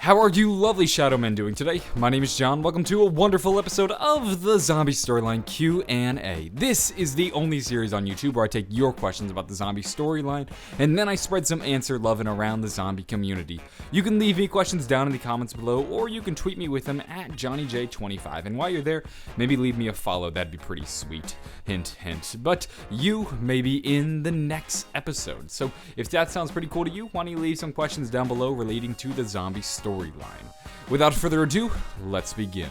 How are you lovely Shadow Men doing today? My name is John. Welcome to a wonderful episode of the Zombie Storyline Q&A. This is the only series on YouTube where I take your questions about the zombie storyline, and then I spread some answer loving around the zombie community. You can leave me questions down in the comments below, or you can tweet me with them at JohnnyJ25. And while you're there, maybe leave me a follow. That'd be pretty sweet. Hint, hint. But you may be in the next episode. So if that sounds pretty cool to you, why don't you leave some questions down below relating to the zombie storyline. Without further ado, let's begin.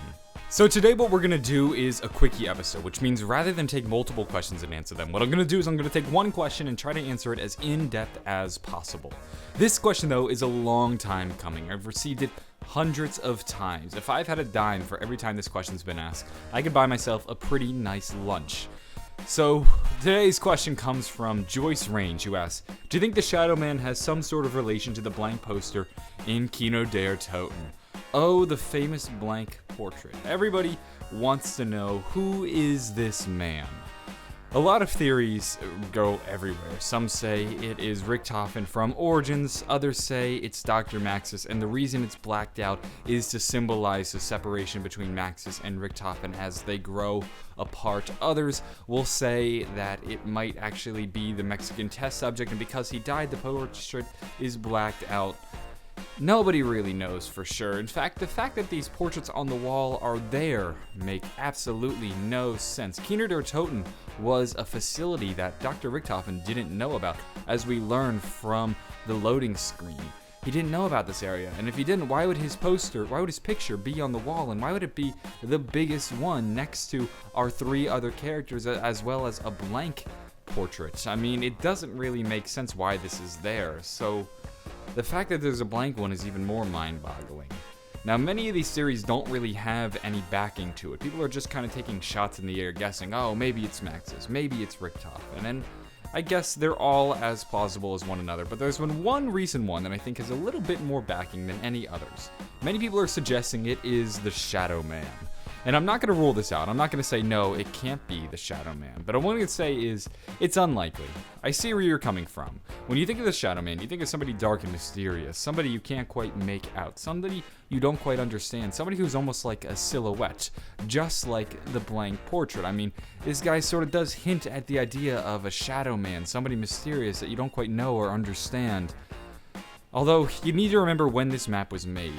So today what we're going to do is a quickie episode, which means rather than take multiple questions and answer them, what I'm going to do is I'm going to take one question and try to answer it as in-depth as possible. This question though is a long time coming. I've received it hundreds of times. If I've had a dime for every time this question's been asked, I could buy myself a pretty nice lunch. So, today's question comes from Joyce Range, who asks, do you think the Shadow Man has some sort of relation to the blank poster in Kino Der Toten? Oh, the famous blank portrait. Everybody wants to know, who is this man? A lot of theories go everywhere. Some say it is Richtofen from Origins, others say it's Dr. Maxis, and the reason it's blacked out is to symbolize the separation between Maxis and Richtofen as they grow apart. Others will say that it might actually be the Mexican test subject, and because he died, the portrait is blacked out. Nobody really knows for sure. In fact, the fact that these portraits on the wall are there make absolutely no sense. Kino Der Toten was a facility that Dr. Richtofen didn't know about, as we learn from the loading screen. He didn't know about this area, and if he didn't, why would his picture be on the wall, and why would it be the biggest one next to our three other characters, as well as a blank portrait? I mean, it doesn't really make sense why this is there, so the fact that there's a blank one is even more mind-boggling. Now, many of these theories don't really have any backing to it. People are just kind of taking shots in the air, guessing, oh, maybe it's Maxis, maybe it's Richtofen, and I guess they're all as plausible as one another, but there's been one recent one that I think has a little bit more backing than any others. Many people are suggesting it is the Shadow Man. And I'm not going to rule this out. I'm not going to say, no, it can't be the Shadow Man. But what I'm going to say is, it's unlikely. I see where you're coming from. When you think of the Shadow Man, you think of somebody dark and mysterious, somebody you can't quite make out, somebody you don't quite understand, somebody who's almost like a silhouette, just like the blank portrait. I mean, this guy sort of does hint at the idea of a Shadow Man, somebody mysterious that you don't quite know or understand. Although, you need to remember when this map was made.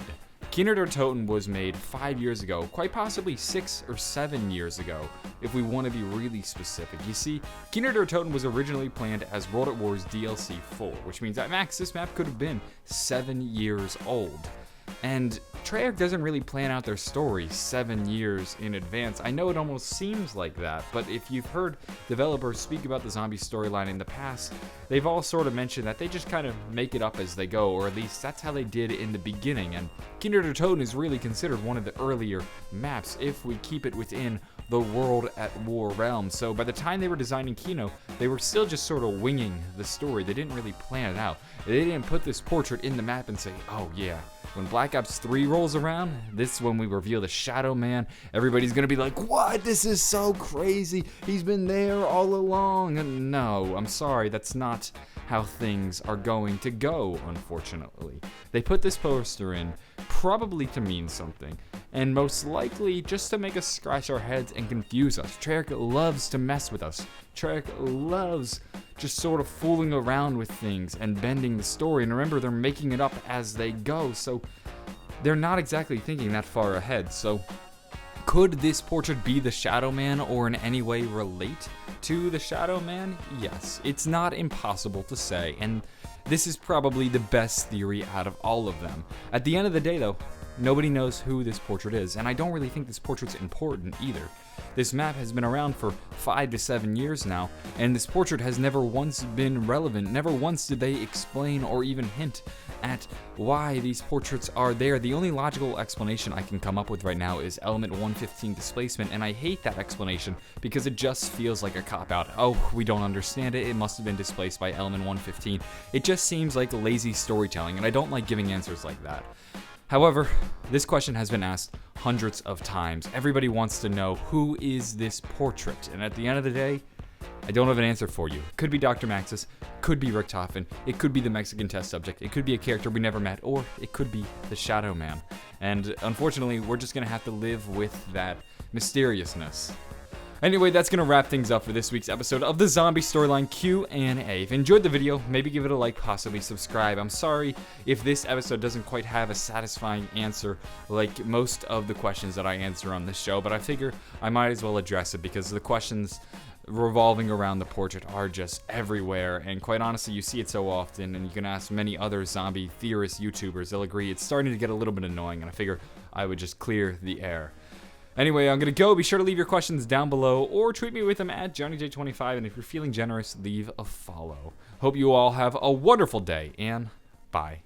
Kino Der Toten was made 5 years ago, quite possibly 6 or 7 years ago, if we want to be really specific. You see, Kino Der Toten was originally planned as World at War's DLC 4, which means at max this map could have been 7 years old. And Treyarch doesn't really plan out their story 7 years in advance. I know it almost seems like that, but if you've heard developers speak about the zombie storyline in the past, they've all sort of mentioned that they just kind of make it up as they go, or at least that's how they did in the beginning. And Kino Der Toten is really considered one of the earlier maps if we keep it within the World at War realm. So by the time they were designing Kino, they were still just sort of winging the story. They didn't really plan it out. They didn't put this portrait in the map and say, oh yeah, when Black Ops 3 rolls around, this is when we reveal the Shadow Man. Everybody's gonna be like, what? This is so crazy. He's been there all along. And no, I'm sorry, that's not how things are going to go, unfortunately. They put this poster in probably to mean something, and most likely just to make us scratch our heads and confuse us. Treyarch loves to mess with us. Treyarch loves just sort of fooling around with things and bending the story. And remember, they're making it up as they go, so they're not exactly thinking that far ahead. So could this portrait be the Shadow Man or in any way relate to the Shadow Man? Yes, it's not impossible to say, and this is probably the best theory out of all of them. At the end of the day, though, nobody knows who this portrait is, and I don't really think this portrait's important either. This map has been around for 5 to 7 years now, and this portrait has never once been relevant. Never once did they explain or even hint at why these portraits are there. The only logical explanation I can come up with right now is element 115 displacement, and I hate that explanation because it just feels like a cop-out. Oh, we don't understand it. It must have been displaced by element 115. It just seems like lazy storytelling, and I don't like giving answers like that. However, this question has been asked hundreds of times. Everybody wants to know, who is this portrait? And at the end of the day, I don't have an answer for you. It could be Dr. Maxis, could be Richtofen, it could be the Mexican test subject, it could be a character we never met, or it could be the Shadow Man. And unfortunately, we're just gonna have to live with that mysteriousness. Anyway, that's going to wrap things up for this week's episode of the Zombie Storyline Q&A. If you enjoyed the video, maybe give it a like, possibly subscribe. I'm sorry if this episode doesn't quite have a satisfying answer like most of the questions that I answer on this show, but I figure I might as well address it because the questions revolving around the portrait are just everywhere, and quite honestly, you see it so often, and you can ask many other zombie theorist YouTubers, they'll agree it's starting to get a little bit annoying, and I figure I would just clear the air. Anyway, I'm going to go. Be sure to leave your questions down below or tweet me with them at JohnnyJ25. And if you're feeling generous, leave a follow. Hope you all have a wonderful day and bye.